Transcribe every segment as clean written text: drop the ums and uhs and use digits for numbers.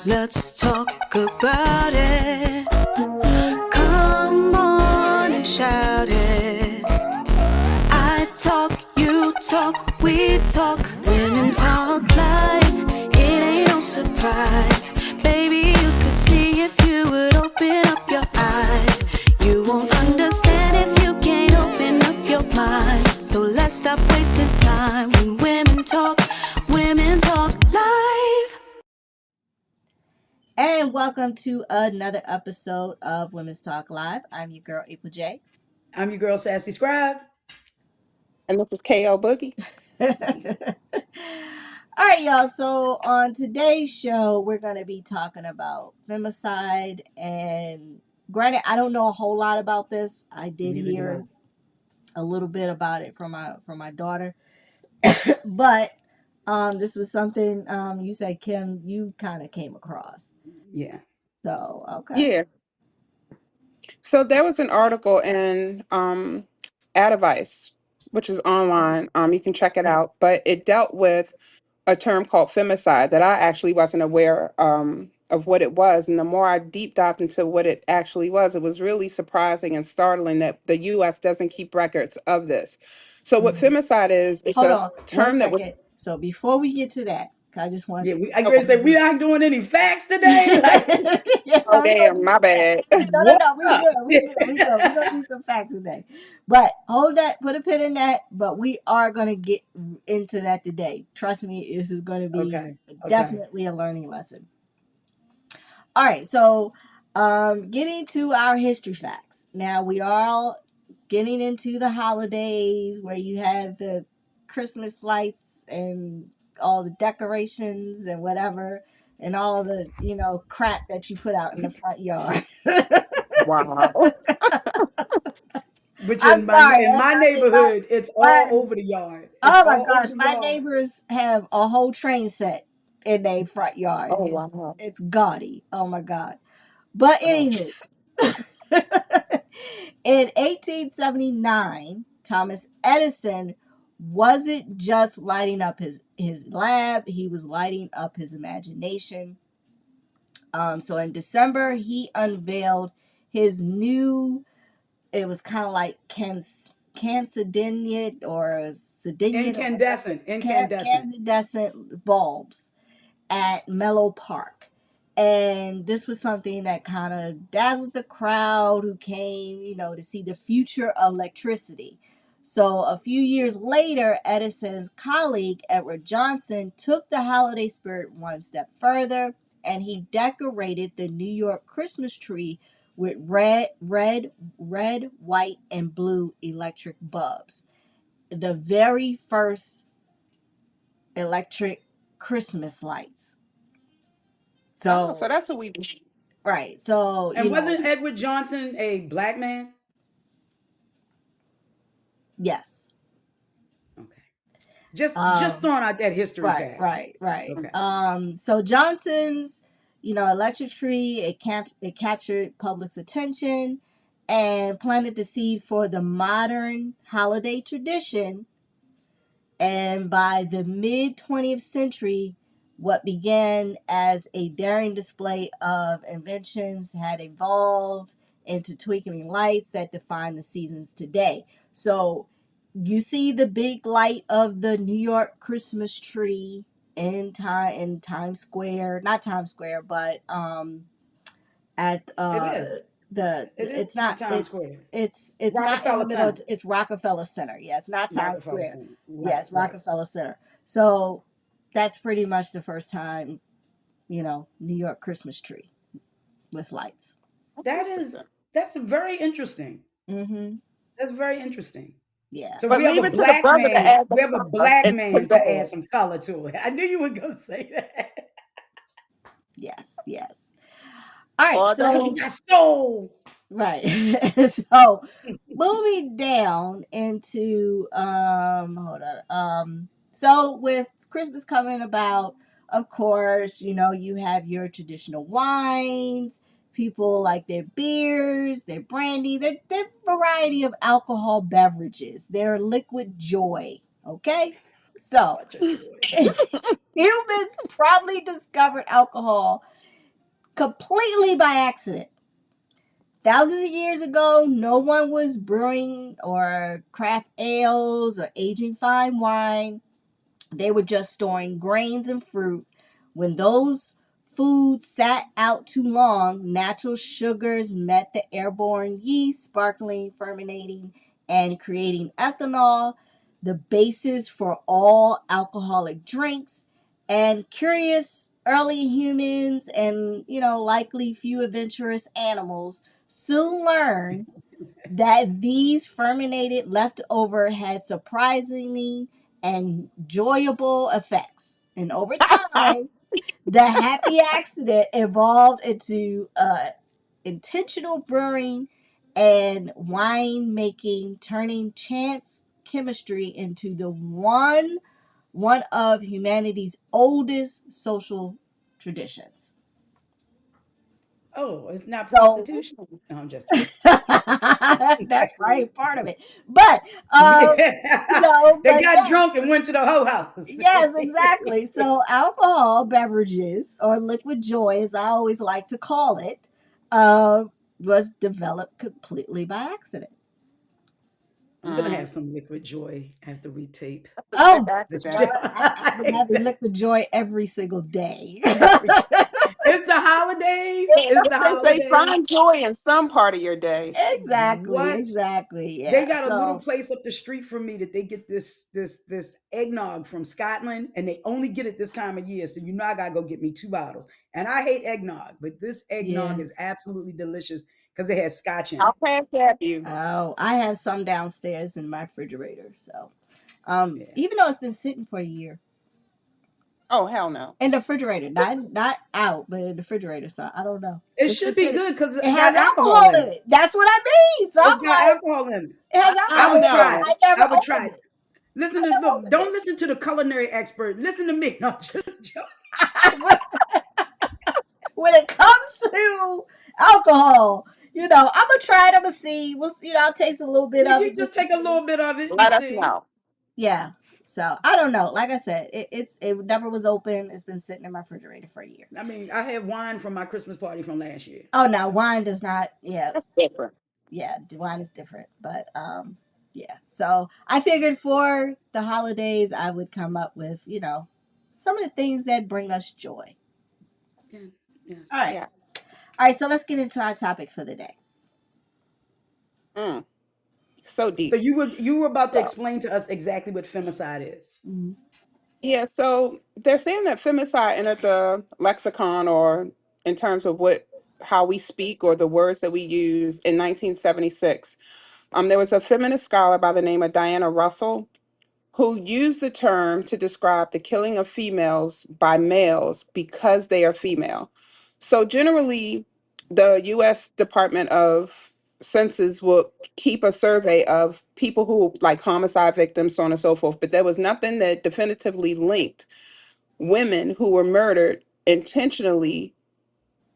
Let's talk about it. Come on and shout it. I talk, you talk, we talk. Women talk life. It ain't no surprise. Baby, you could see if you would open up your eyes. You won't understand if you can't open up your mind. So let's stop wasting time when women talk live. And welcome to another episode of Women's Talk Live. I'm your girl, April J. I'm your girl, SassyScribe. And this is KO Boogie. All right, y'all. So on today's show, we're going to be talking about femicide. And granted, I don't know a whole lot about this. I did Neither do hear a little bit about it from my daughter, but this was something you said, Kim, you kind of came across. Yeah. So okay. Yeah. So there was an article in Advice, which is online. You can check it out, but it dealt with a term called femicide that I actually wasn't aware of what it was. And the more I deep dived into what it actually was, it was really surprising and startling that the US doesn't keep records of this. So what Mhm. femicide is, it's Hold a on one term that was second. So before we get to that, I just want Yeah, I okay. gonna say we not doing any facts today. Like, yeah, Oh we're gonna damn, do my some facts. bad. No, what we up? good, We're gonna do some facts today. But hold that, put a pin in that. But we are gonna get into that today. Trust me, this is gonna be Okay. Okay. definitely a learning lesson. All right, so getting to our history facts. Now we are all getting into the holidays where you have the Christmas lights and all the decorations and whatever and all the, crap that you put out in the front yard. Wow. Which I'm in sorry. my I mean, my, neighborhood, it's all my, over the yard. It's oh my all over gosh, the my yard. neighbors have a whole train set in their front yard. Oh It's, wow. it's gaudy. Oh my God. But Oh, anywho, in 1879, Thomas Edison wasn't just lighting up his lab, he was lighting up his imagination. So in December, he unveiled his new, it was kind of like cancidiniate or sediniate or whatever, incandescent. candescent bulbs at Mellow Park. And this was something that kind of dazzled the crowd who came, to see the future of electricity. So a few years later, Edison's colleague, Edward Johnson, took the holiday spirit one step further and he decorated the New York Christmas tree with red, white, and blue electric bulbs. The very first electric Christmas lights. Oh, so So, that's what we right. So, And wasn't Edward Johnson a black man? yes. Okay. Just Um, throwing out that history fact. right. Okay. So Johnson's, electric tree, it captured public's attention and planted the seed for the modern holiday tradition. And by the mid 20th century, what began as a daring display of inventions had evolved into twinkling lights that define the seasons today. So you see the big light of the New York Christmas tree in Times Square, not Times Square, but at It is. the It is it's not Times Square. it's not in the Rockefeller middle. Center. It's Rockefeller Center. Yeah, it's not Times Rockefeller Square. Center. Yeah, Right, it's right. Rockefeller Center. So that's pretty much the first time, New York Christmas tree with lights. That is that's very interesting. Mm-hmm. That's very interesting. Yeah. So but we have a leave it to the black brother to man. add the We have a color black and man to add some pizzazz. color to it. I knew you were gonna say that. Yes. All right. All Cause that. he So got soul. right. So moving down into hold on. So with Christmas coming about, of course, you have your traditional wines. People like their beers, their brandy, their variety of alcohol beverages, their liquid joy. Okay? So Such a joy. humans probably discovered alcohol completely by accident. Thousands of years ago, no one was brewing or craft ales or aging fine wine. They were just storing grains and fruit. When those foods sat out too long, natural sugars met the airborne yeast, sparkling, fermenting, and creating ethanol, the basis for all alcoholic drinks. And curious early humans and, likely few adventurous animals soon learned that these fermented leftover had surprisingly enjoyable effects. And over time, the happy accident evolved into intentional brewing and wine making, turning chance chemistry into the one of humanity's oldest social traditions. Oh, it's not So prostitution. No, I'm just joking. that's probably part of it. But They but got yes, drunk and went to the hoe house. yes, exactly. So alcohol beverages or liquid joy, as I always like to call it, uh, was developed completely by accident. I'm gonna Mm, have some liquid joy after we tape that's a quick Oh, this accident. job. I've been having liquid joy every single day. It's the holidays. It's If the they say holidays. find joy in some part of your day. Exactly, What? exactly. They Yeah. got a little So, place up the street from me that they get this eggnog from Scotland, and they only get it this time of year. So I gotta go get me 2 bottles. And I hate eggnog, but this eggnog yeah. is absolutely delicious because it has scotch in I'll it. pass that you. Oh, I have some downstairs in my refrigerator. So, Yeah. even though it's been sitting for a year, Oh hell no. in the refrigerator, not out, but in the refrigerator. So I don't know. It It's been should be sitting. good because It it has got alcohol alcohol in in it. it. That's what I mean. So It's I'm got like, alcohol in it. it has I alcohol would in it. try No. it. I never I would try opened it. it. Listen I to never look. opened Don't it. listen to the culinary expert. Listen to me. No, just joke. When it comes to alcohol, I'm gonna try it. I'm gonna see. I'll taste a little bit Yeah, of you it just just to take a see. little bit of it and Let us see. know. Yeah. So I don't know. Like I said, it never was open. It's been sitting in my refrigerator for a year. I mean, I had wine from my Christmas party from last year. Oh no, wine does not. Yeah, That's different. yeah, wine is different. But yeah. So I figured for the holidays, I would come up with some of the things that bring us joy. Yeah. All Yes. right, Yes. all right. So let's get into our topic for the day. Mm, so So deep. you were about to So explain to us exactly what femicide is. Mhm. yeah, so they're saying that femicide entered the lexicon or in terms of what how we speak or the words that we use in 1976. There was a feminist scholar by the name of Diana Russell who used the term to describe the killing of females by males because they are female. So generally, the US Department of Census will keep a survey of people who like homicide victims, so on and so forth, but there was nothing that definitively linked women who were murdered intentionally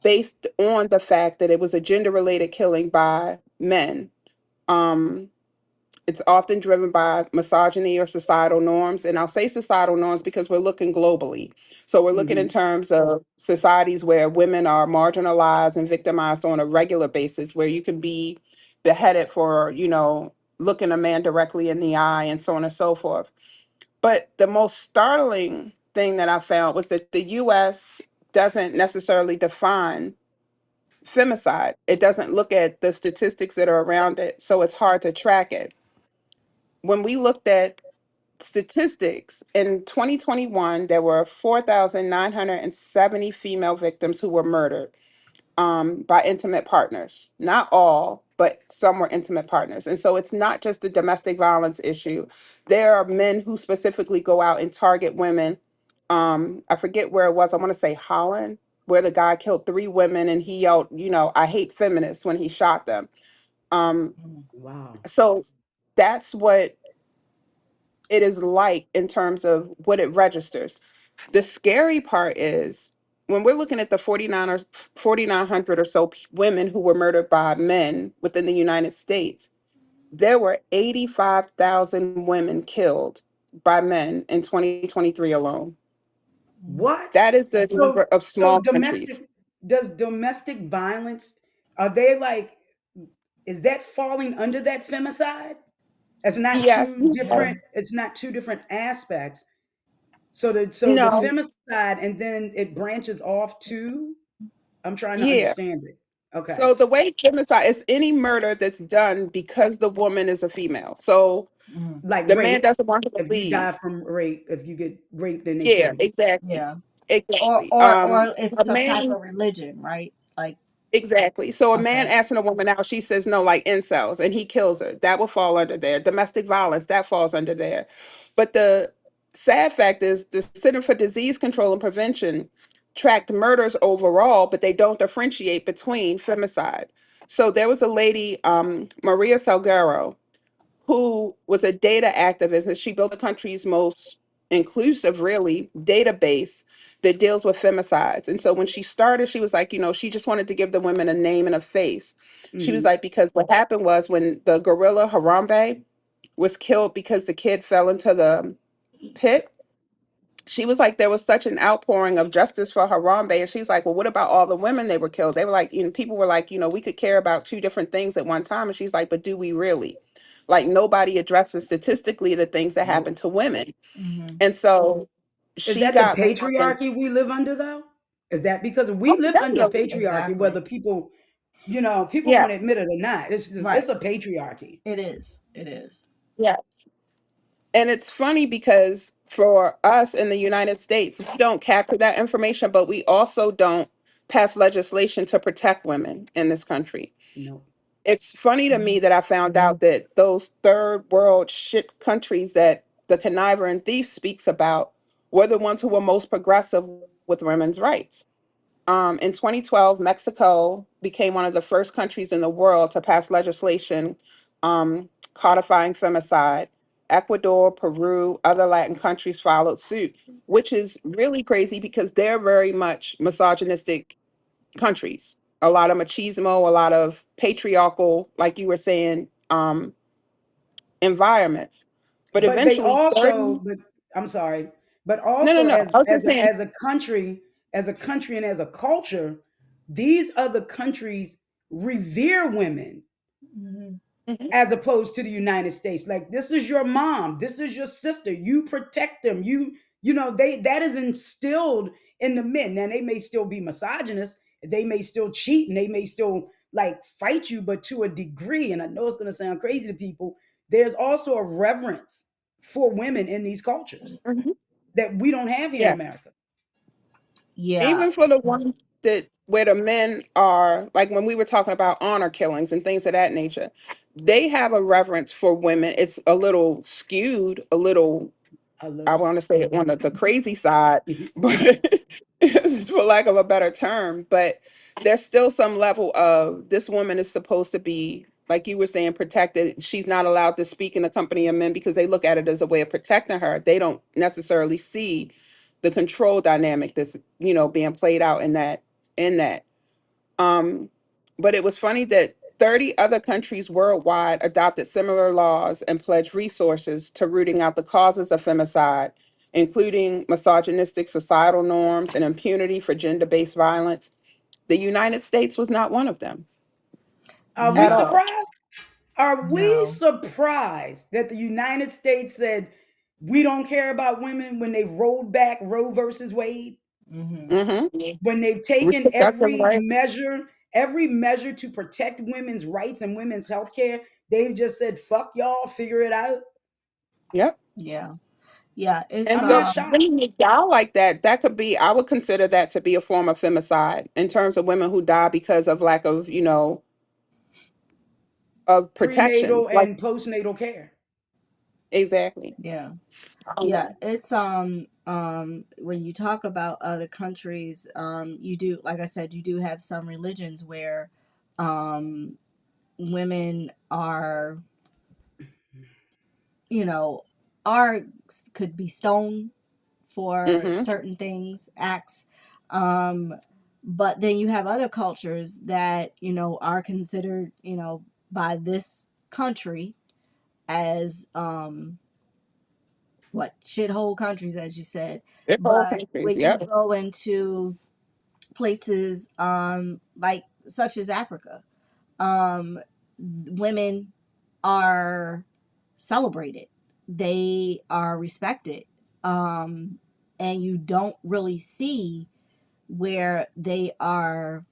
based on the fact that it was a gender related killing by men. Um, it's often driven by misogyny or societal norms. And I'll say societal norms because we're looking globally. So we're looking in Hmm. terms of societies where women are marginalized and victimized on a regular basis, where you can be beheaded for, looking a man directly in the eye and so on and so forth. But the most startling thing that I found was that the US doesn't necessarily define femicide. It doesn't look at the statistics that are around it. So it's hard to track it. When we looked at statistics in 2021, there were 4,970 female victims who were murdered by intimate partners. Not all, but some were intimate partners. And so it's not just a domestic violence issue. There are men who specifically go out and target women. I forget where it was. I want to say Holland, where the guy killed 3 women and he yelled, I hate feminists when he shot them. Um, Wow. so that's what it is like in terms of what it registers. The scary part is when we're looking at the 4,900 or so women who were murdered by men within the United States, there were 85,000 women killed by men in 2023 alone. What? That is the number So of so small domestic countries. does domestic violence, are they like, is that falling under that femicide? It's not Yes. two different, it's not two different aspects. So the No. femicide and then it branches off to, I'm trying to Yeah. understand it. Okay. So the way femicide is any murder that's done because the woman is a female. So Mhm. Like the man rape. doesn't want her to If you leave. die from rape, if you get raped and they Yeah, kill you. exactly. Yeah. Exactly. Or if A some type man of religion, right? Like, exactly. So a man okay. asking a woman out, she says no, like incels, and he kills her. That will fall under there. Domestic violence, that falls under there. But the sad fact is the Center for Disease Control and Prevention tracked murders overall, but they don't differentiate between femicide. So there was a lady, Maria Salguero, who was a data activist, and she built the country's most inclusive, really, database that deals with femicides. And so when she started, she was like, she just wanted to give the women a name and a face. She was Hmm. like, because what happened was when the gorilla Harambe was killed because the kid fell into the pit, she was like, there was such an outpouring of justice for Harambe. And she's like, well, what about all the women they were killed? They were like, people were like, we could care about two different things at one time. And she's like, but do we really? Like, nobody addresses statistically the things that happen Nope. to women. Mm-hmm. And so Is she that the got more than, patriarchy we live under though? Is that because we oh, live under definitely. patriarchy, Exactly. whether people Yeah. want to admit it or not? Right. It's a patriarchy. It is. It is. Yes. And it's funny because for us in the United States, we don't capture that information, but we also don't pass legislation to protect women in this country. No. It's funny to me Mm-hmm. that I found out that those third world shit countries that the conniver and thief speaks about were the ones who were most progressive with women's rights. In 2012, Mexico became one of the first countries in the world to pass legislation codifying femicide. Ecuador, Peru, other Latin countries followed suit, which is really crazy because they're very much misogynistic countries. A lot of machismo, a lot of patriarchal, like you were saying, environments. But But they eventually, 30, also, but I'm sorry, but no, no, also no. as I was just as a saying, as a country, and as a culture, these other countries revere women Mm-hmm. mhm, as opposed to the United States. Like, this is your mom, this is your sister. You protect them. They, that is instilled in the men. Now they may still be misogynist, they may still cheat, and they may still like fight you, but to a degree, and I know it's gonna sound crazy to people, there's also a reverence for women in these cultures mhm, that we don't have here in yeah. America. Yeah. Even for the ones that where the men are like when we were talking about honor killings and things of that nature, they have a reverence for women. It's a little skewed, a little A I little. want to say on the crazy side, but for lack of a better term, but there's still some level of this woman is supposed to be, like you were saying, protected. She's not allowed to speak in the company of men because they look at it as a way of protecting her. They don't necessarily see the control dynamic that's, being played out in that. Um, but it was funny that 30 other countries worldwide adopted similar laws and pledged resources to rooting out the causes of femicide, including misogynistic societal norms and impunity for gender based violence. The United States was not one of them Are we at No. all. surprised? Are we No. surprised that the United States said we don't care about women when they rolled back Roe versus Wade? Mm-hmm. Mm-hmm. When they've taken Reproductive rights. every measure to protect women's rights and women's health care, they've just said, fuck y'all, figure it out. Yep. Yeah. Yeah. It's And I'm not so shocked. when you die like that, that could be, I would consider that to be a form of femicide in terms of women who die because of lack of, of protections. Prenatal Like, and postnatal care. exactly. yeah. Yeah. Um, It's when you talk about other countries, you do, like I said, you do have some religions where um women are, you know, are could be stoned for mhm, certain things, acts. Um, but then you have other cultures that, are considered, by this country as what shithole countries, as you said. they're whole But countries. when you Yep. go into places like such as Africa, women are celebrated, they are respected, and you don't really see where they are,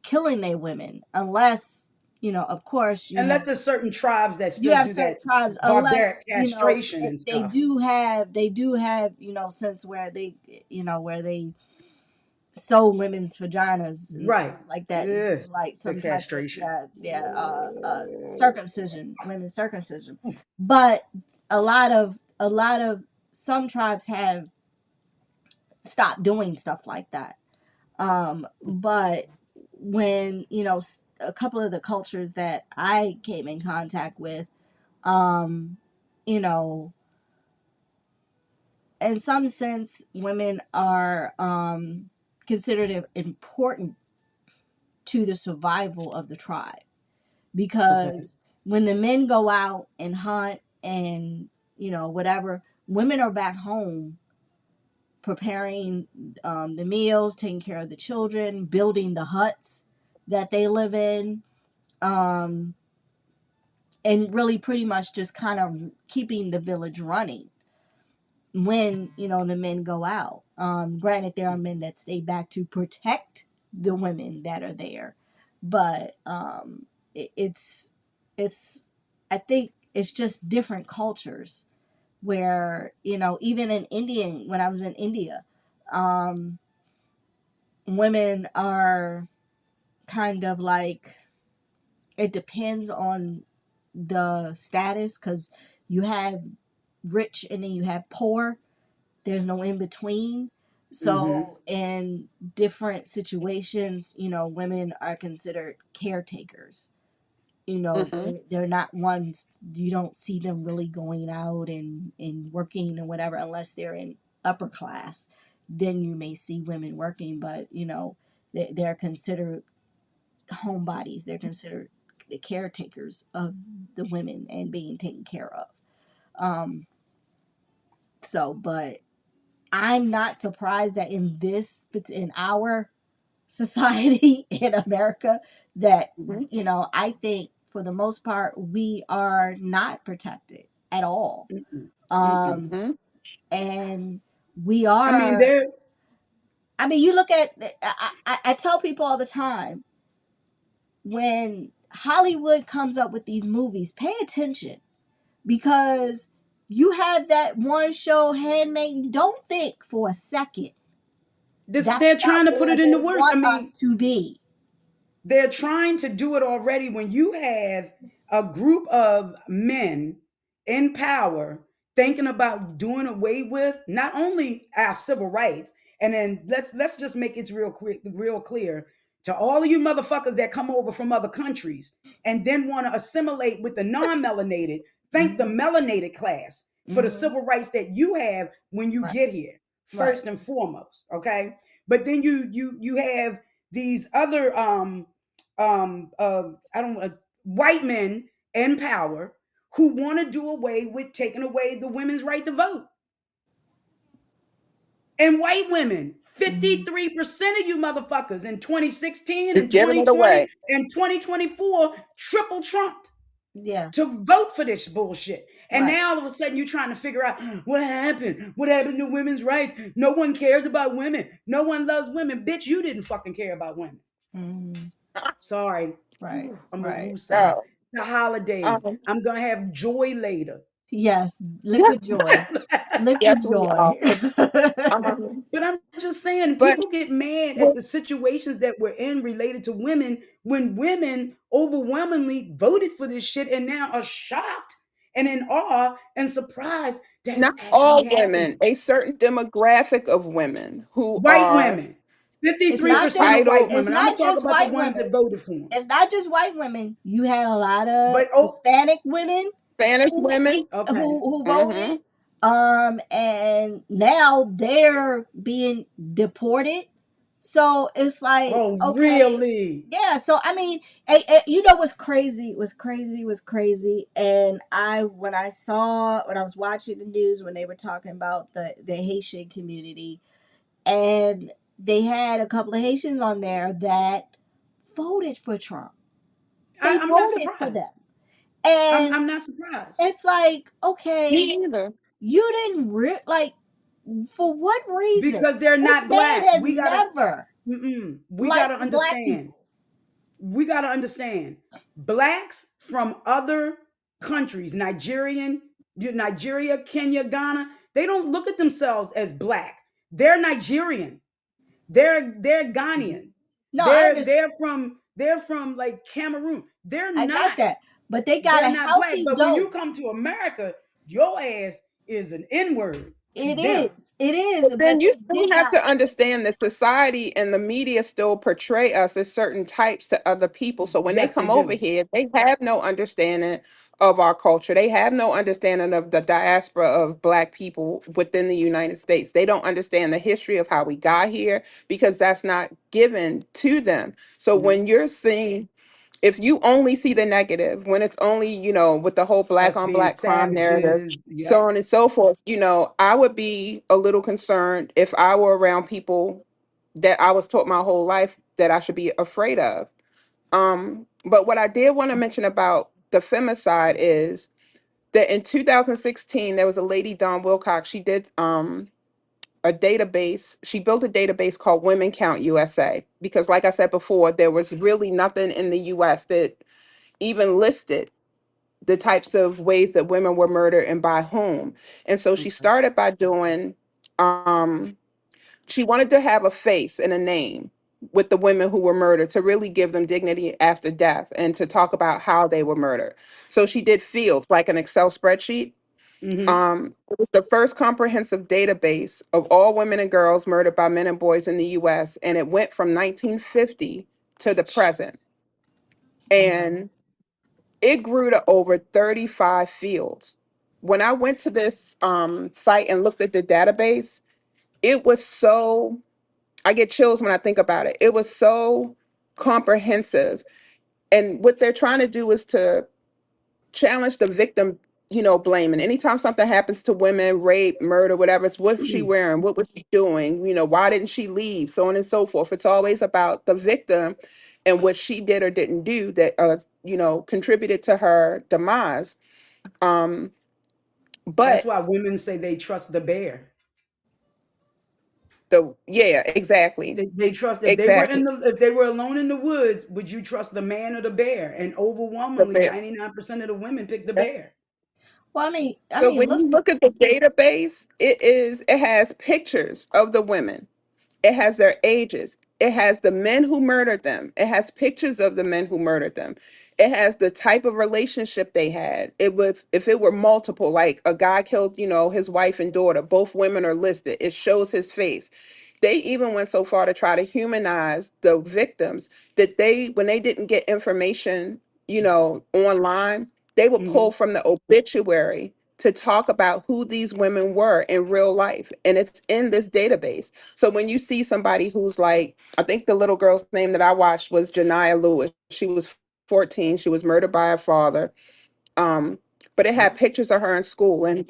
killing their women, unless, of course, Unless there's certain tribes that you still have do certain that tribes, barbaric unless, castration and they stuff. do have, sense where they, where they sew women's vaginas and Right. stuff like that, and Ugh, do like the some type of, castration. circumcision, women's circumcision. But a lot of some tribes have stopped doing stuff like that. But when, a couple of the cultures that I came in contact with, um, you know, in some sense, women are considered important to the survival of the tribe, Okay. because when the men go out and hunt and, whatever, women are back home preparing the meals, taking care of the children, building the huts that they live in, um, and really pretty much just kind of keeping the village running when, the men go out. Granted, there are men that stay back to protect the women that are there, but it's I think it's just different cultures where, even in Indian, when I was in India, um, women are kind of like, it depends on the status, because you have rich and then you have poor. There's no in between. Mm-hmm. So in different situations, women are considered caretakers. Hmm. They're not ones, you don't see them really going out and working or whatever, unless they're in upper class. Then you may see women working, but they're considered homebodies. They're considered the caretakers of the women and being taken care of. Um, but I'm not surprised that in our society in America, that, Hmm. I think for the most part we are not protected at all. Mm-mm. Mm-mm. Um, Hmm. and we I mean, are. there. I mean, you look at. I tell people all the time, when Hollywood comes up with these movies, pay attention, because you have that one show, Handmaiden. Don't think for a second that's They're trying not to put where it in the they works. I want us mean, to be. they're trying to do it already when you have a group of men in power thinking about doing away with not only our civil rights, and then let's just make it real clear to all of you motherfuckers that come over from other countries and then want to assimilate with the non-melanated. Thank the Mm-hmm. melanated class for the Mm-hmm. civil rights that you have when you Right. get here, Right. first and foremost. Okay, but then you have these other I don't white men in power who want to do away with taking away the women's right to vote. And white women, Mm-hmm. 53% of you motherfuckers in 2016 Is and giving it 2020 away. and 2024 triple trumped Yeah. to vote for this bullshit. And Right. now all of a sudden you're trying to figure out what happened. What happened to women's rights? No one cares about women. No one loves women. Bitch, you didn't fucking care about women. Mm-hmm. Sorry. Right. Ooh, I'm a Right. woosah. Oh, The holidays. um, I'm gonna have joy later. Yes. yeah, Liquid joy. Liquid yes, we are. joy. But I'm just saying, But people get mad at with the situations that we're in related to women when women overwhelmingly voted for this shit and now are shocked and in awe and surprised that it's not actually all women, happening. a certain demographic of women who White are women, it's 53% not of white entitled. it's women. I'm gonna not talk just about the white ones women. that voted for them. It's not just white women. You had a lot of But oh, Hispanic women Spanish who women. okay. voted. Hmm. And now they're being deported. So it's like, Oh, okay, really? yeah. So I mean, what's crazy? Was crazy. And when I was watching the news when they were talking about the Haitian community, and they had a couple of Haitians on there that voted for Trump. They I'm not voted for them. surprised. And I'm not surprised it's like, okay, Me either. you didn't like, for what reason? because they're This not man black. has never We gotta liked black understand. people. We gotta understand. Blacks from other countries, Nigeria, Kenya, Ghana, they don't look at themselves as black. They're Nigerian. They're Ghanaian. No, I understand. They're from like Cameroon. They're I got not that. But they got they're a not black. healthy But when you come dose. to America, your ass is an N-word to It them. is. It is. But then But you they still did have not. to understand that society and the media still portray us as certain types to other people. So when they Yes, they come over do. here, they have no understanding of our culture. They have no understanding of the diaspora of Black people within the United States. They don't understand the history of how we got here because that's not given to them. So No, when you're seeing if you only see the negative, when it's only, with the whole black us on being black crime narrative, savages. so Yep. on and so forth, I would be a little concerned if I were around people that I was taught my whole life that I should be afraid of. But what I did want to mention about the femicide is that in 2016, there was a lady, Dawn Wilcox, she did a database. She built a database called Women Count USA because, like I said before, there was really nothing in the US that even listed the types of ways that women were murdered and by whom. And so she Okay. started by doing, she wanted to have a face and a name with the women who were murdered to really give them dignity after death and to talk about how they were murdered. So she did fields like an Excel spreadsheet. Mm-hmm. It was the first comprehensive database of all women and girls murdered by men and boys in the US, and it went from 1950 to the present. And it grew to over 35 fields. When I went to this site and looked at the database, it was so, I get chills when I think about it. It was so comprehensive. And what they're trying to do is to challenge the victim, blaming. Anytime something happens to women, rape, murder, whatever, it's what was she wearing? What was she doing? Why didn't she leave? So on and so forth. It's always about the victim and what she did or didn't do that, contributed to her demise. Um, That's but why women say they trust the bear. yeah, exactly. They trust Exactly. if they were alone in the woods, would you trust the man or the bear? And The overwhelmingly, bear. 99% of the women pick the bear. Well, I So mean, when look. you look at the database, it has pictures of the women. It has their ages. It has the men who murdered them. It has pictures of the men who murdered them. It has the type of relationship they had. It was if it were multiple, like a guy killed, his wife and daughter. Both women are listed. It shows his face. They even went so far to try to humanize the victims that when they didn't get information, online, they would pull Hmm. from the obituary to talk about who these women were in real life. And it's in this database. So when you see somebody who's like, I think the little girl's name that I watched was Janiyah Lewis. She was 14. She was murdered by her father. Um, but it had pictures of her in school and,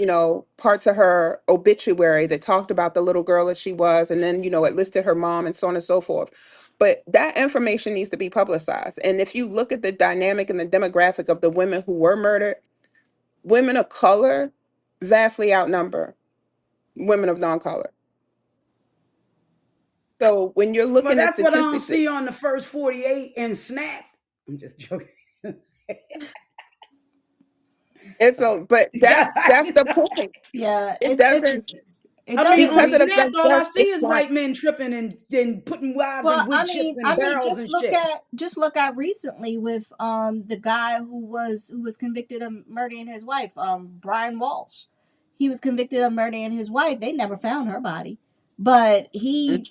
parts of her obituary that talked about the little girl that she was. And then, it listed her mom and so on and so forth. But that information needs to be publicized. And if you look at the dynamic and the demographic of the women who were murdered, women of color vastly outnumber women of non-color. So when you're Well, looking at that's what I don't statistics, see on the first 48 and Snap. I'm just joking. but that's the point. Yeah, It doesn't it I mean, doesn't on because of read. the Snap, fact all I that see it's is not white men tripping and putting wives Well, in wood chips and barrels just and shit. recently with the guy who was convicted of murdering his wife, Brian Walsh. He was convicted of murdering his wife. They never found her body. But he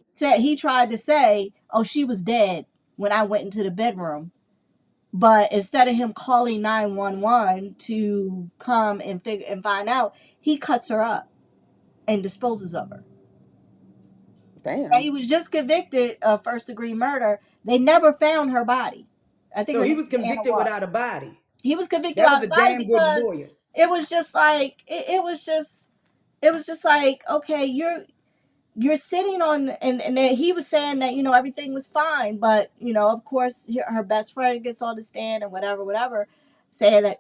tried to say, "Oh, she was dead when I went into the bedroom." But instead of him calling 911 to come and find out, he cuts her up and disposes of her. And damn. he was just convicted of first degree murder. They never found her body. I think So her he name was is Anna convicted Walsh. without a body. He was convicted That was without a a body damn good because lawyer. it was just like it was just like, okay, you're sitting on, and then he was saying that, everything was fine, but, of course, her best friend gets on the stand and whatever, saying that,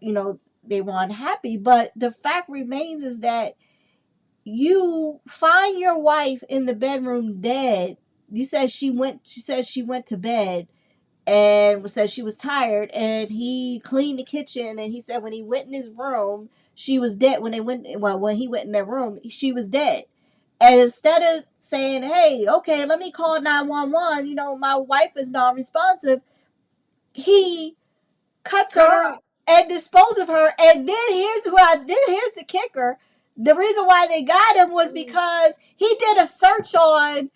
they weren't happy. But the fact remains is that you find your wife in the bedroom dead. She said she went to bed and said she was tired, and he cleaned the kitchen, and he said when he went in his room, she was dead. When he went in their room, she was dead. And instead of saying, hey, okay, let me call 911, my wife is non-responsive, he cuts Cut her her up up. and disposes of her. And then here's the kicker. The reason why they got him was because he did a search on,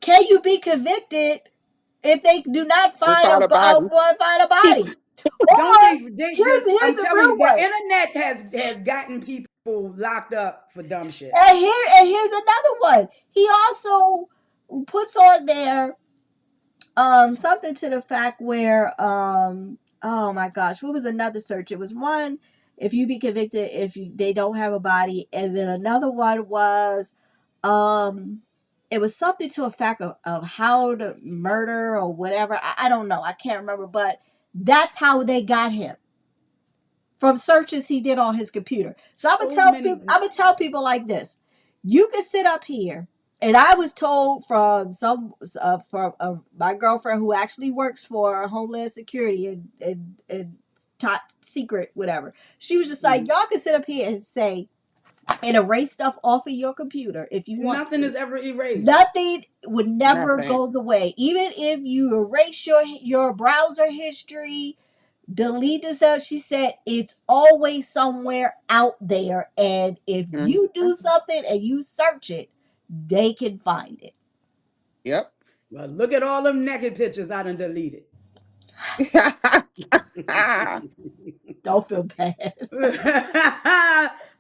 can you be convicted if they do not find Without a body. find a body? Or Don't here's I'm the telling real you, the one. internet has gotten people locked up for dumb shit. And here's another one. He also puts on there something to the fact where oh my gosh, what was another search? It was one, if you be convicted if they don't have a body, and then another one was um it was something to a fact of how to murder or whatever. I don't know, I can't remember, but that's how they got him, from searches he did on his computer. So So many. I'm gonna tell people like this: you can sit up here, and I was told from my girlfriend who actually works for Homeland Security and top secret whatever. She was just like, y'all can sit up here and say and erase stuff off of your computer if you want Nothing to. is ever erased. Nothing would never Nothing. goes away, even if you erase your browser history, delete this out. She said it's always somewhere out there, and if Mhm. you do something and you search it, they can find it. Yep. Well, look at all them naked pictures I done deleted. Don't feel bad.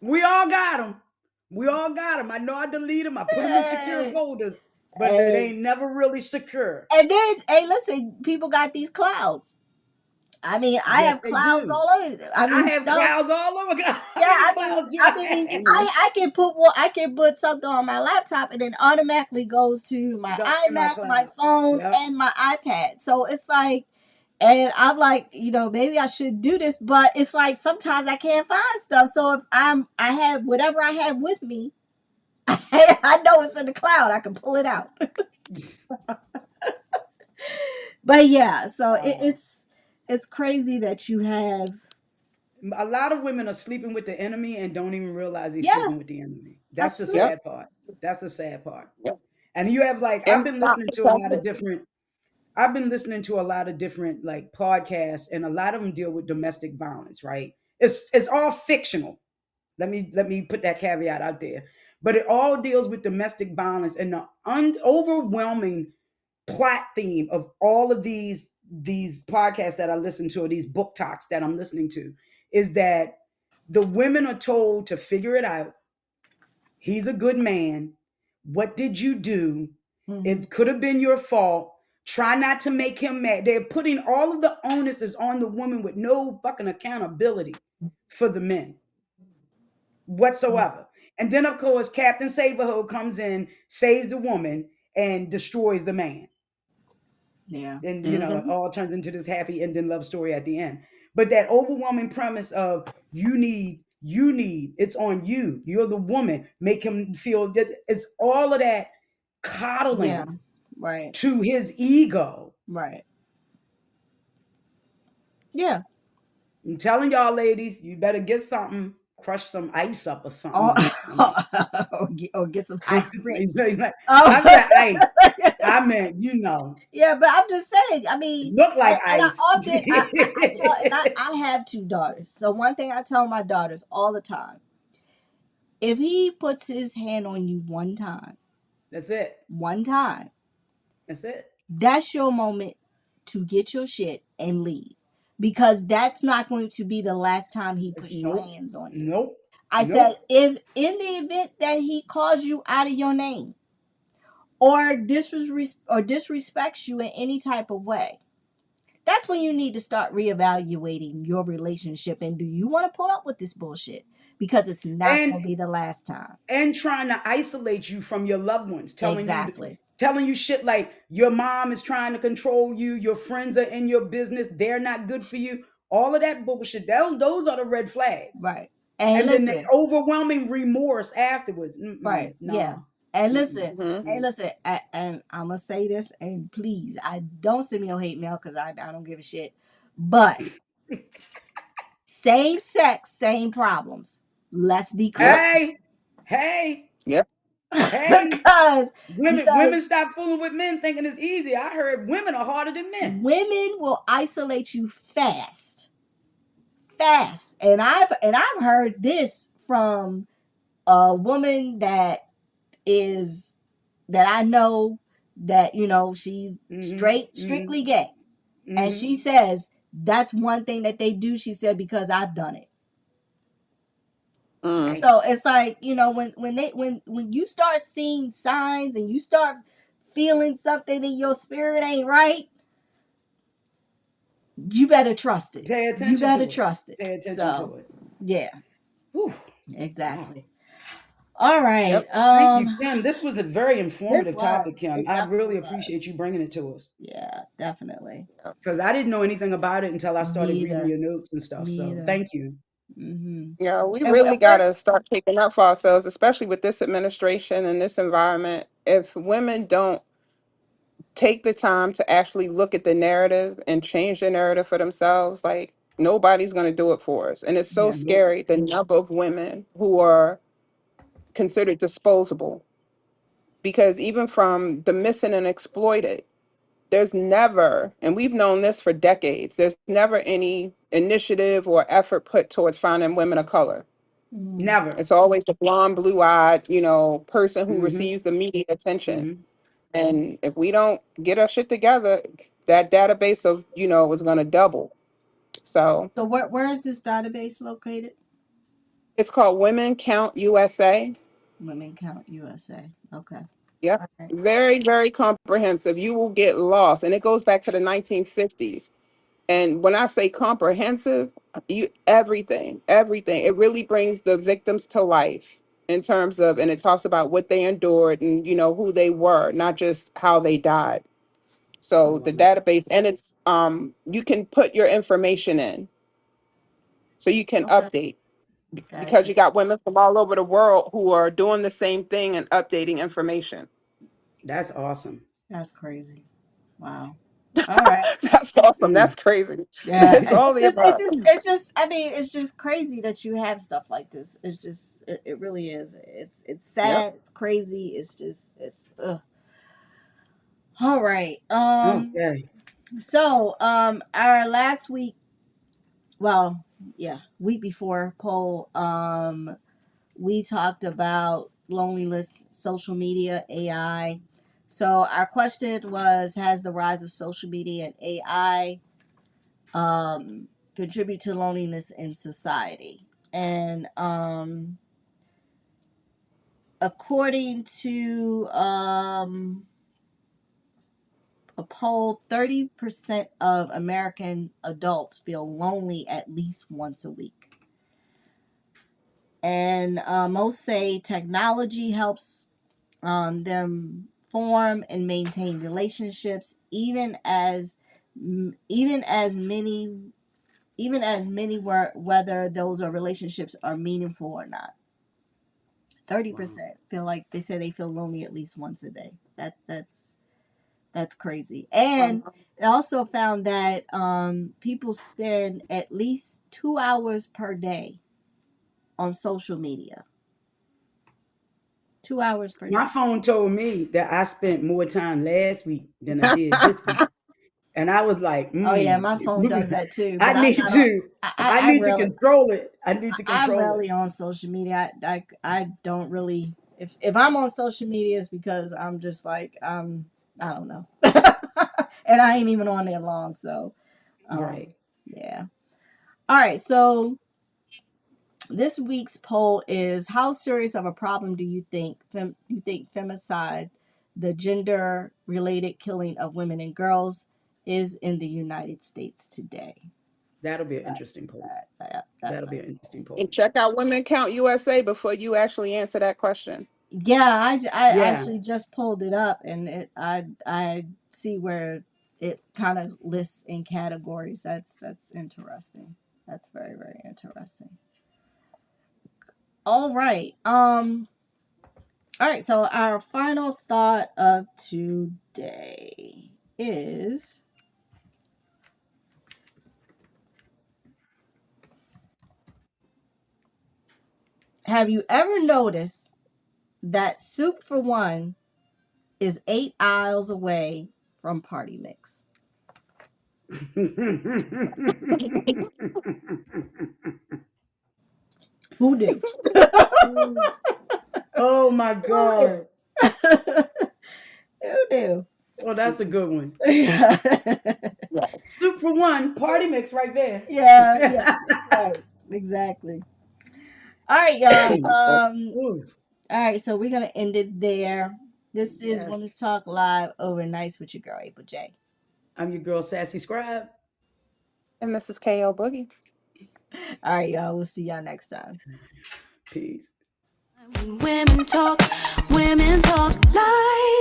We all got them. We all got them. I know I delete them. I put them in secure folders, but it and, ain't never really secure. and then, hey, listen, people got these clouds. I mean, I Yes, have they clouds do. all over. I I mean, have stuff. clouds all over. God, Yeah, how many clouds do I have? I can put something on my laptop and it automatically goes to my Go in my iMac, my cloud. phone, Yep. and my iPad. So it's like, and I'm like, maybe I should do this, but it's like sometimes I can't find stuff. So if I have whatever I have with me, I know it's in the cloud. I can pull it out. But yeah, so it's crazy that you have. A lot of women are sleeping with the enemy and don't even realize they're Yeah, sleeping with the enemy. That's that's the true. Yep. sad part. That's the sad part. Yep. And you have like And not protected. I've been listening to a lot of different like podcasts, and a lot of them deal with domestic violence, right? It's all fictional. Let me put that caveat out there. But it all deals with domestic violence, and the overwhelming plot theme of all of these podcasts that I listen to, or these book talks that I'm listening to, is that the women are told to figure it out. He's a good man. What did you do? Mm-hmm. It could have been your fault. Try not to make him mad. They're putting all of the onus is on the woman with no fucking accountability for the men whatsoever. And then, of course, Captain Saberho comes in, saves the woman, and destroys the man. Yeah. And it Hmm. all turns into this happy ending love story at the end. But that overwhelming premise of you need it's on you, you're the woman, make him feel that it's all of that Yeah. coddling Right. to his ego. Right. Yeah. I'm telling y'all, ladies, you better get something, crush some ice up or Or, something. or get some hot grits. I Oh. said ice. I meant, Yeah, but I'm just saying. I mean, look like and I ice. often I tell, and I have two daughters. So one thing I tell my daughters all the time: if he puts his hand on you That's it. one time, That's it. that's your moment to get your shit and leave, because that's not going to be the last time he puts your Nope. hands on you. Nope. I said, Nope. if in the event that he calls you out of your name or disrespects you in any type of way, that's when you need to start reevaluating your relationship, and do you want to put up with this bullshit? because it's not and going to be the last time. and trying to isolate you from your loved ones, Exactly. telling you shit like your mom is trying to control you, your friends are in your business, they're not good for you. All of that bullshit. Those are the red flags. Right. And And then the listen, overwhelming remorse afterwards. right. Yeah. Nah. And Mm-mm, listen, Hmm. and mm-mm. listen, and I'm going to say this, and please, I don't send me no hate mail because I don't give a shit. But same sex, same problems. Let's be Yep. clear. Hey, hey, Yep. hey. because Women stop fooling with men thinking it's easy. I heard women are harder than men. women will isolate you fast. And I've heard this from a woman that I know that she's Mm-hmm. strictly Mm-hmm. gay, and Mm-hmm. she says that's one thing that they do. She said because I've done it. Mm. Hey, So it's like when you start seeing signs and you start feeling something in your spirit ain't right, you better trust it. pay You attention better to it. trust it. Pay attention So to it. yeah, Whew. Wow. exactly. All right. Yep. Thank you, Kim. This was a very This informative topic, was. Kim. It I definitely really was. appreciate you bringing it to us Yeah, definitely. because I didn't know anything about it until I Me started reading either. your notes and stuff. Me So either. thank you. Mm-hmm. Yeah, we And really got we're to start taking up for ourselves, especially with this administration and this environment. If women don't take the time to actually look at the narrative and change the narrative for themselves, like nobody's going to do it for us. And it's so yeah. Nope. scary the number of women who are considered disposable because even from the missing and exploited, there's never, and we've known this for decades, there's never any initiative or effort put towards finding women of color. Mm. Never. It's always the blonde, blue-eyed, person who Mm-hmm. receives the media attention. Mm-hmm. And if we don't get our shit together, that database of, is going to double. So So where is this database located? it's called Women Count USA. Women Count USA. Okay. Yep. All right. Very, very comprehensive. You will get lost. And it goes back to the 1950s. And when I say comprehensive, everything. It really brings the victims to life in terms of, and it talks about what they endured and, who they were, not just how they died. Oh, So the wow. database, and it's, you can put your information in so you can Okay. update because Gotcha. you got women from all over the world who are doing the same thing and updating information. That's awesome. That's crazy. Wow. All right. That's awesome. Mm. That's crazy. Yeah. It's all It's the just it's above. just it's just I mean, it's just crazy that you have stuff like this. It's just it really is. It's Yep. sad, it's crazy, it's ugh. All right. Okay. So our last week, well, yeah, week before poll, we talked about loneliness, social media, AI. So our question was: has the rise of social media and AI contribute to loneliness in society? And according to a poll, 30% of American adults feel lonely at least once a week. And most say technology helps them form and maintain relationships, even as many whether those are relationships are meaningful or not. Wow. 30% feel like they say they feel lonely at least once a day. That's crazy. And it also found that people spend at least 2 hours per day on social media. 2 hours per My day. phone told me that I spent more time last week than I did this week. And I was like, Oh yeah, my phone does that too. I But I'm need not on. to I I need to really, control it. I need to I'm control it. rarely on social media. I don't really. If I'm on social media, it's because I'm just like I don't know, and I ain't even on there long. So Right. yeah. All right. So this week's poll is: how serious of a problem do you think femicide, the gender related killing of women and girls, is in the United States today? That'll be an interesting poll. That'll That's be an interesting poll. And check out Women Count USA before you actually answer that question. yeah. I Yeah. actually just pulled it up, and I see where it kind of lists in categories. That's interesting. That's very, very interesting. All right. All right. So our final thought of today is, have you ever noticed that Soup for One is 8 aisles away from Party Mix? Who knew? Oh my Who God. knew? Who knew? Oh, that's a good one. Yeah. Soup for One, party mix right there. Yeah, right. Exactly. All right, y'all. Ooh, All right, so we're gonna end it there. This is yes. Women's Talk Live over nights with your girl April J. I'm your girl, SassyScribe. And this is KO Boogie. All right, y'all. We'll see y'all next time. Peace. When women talk live.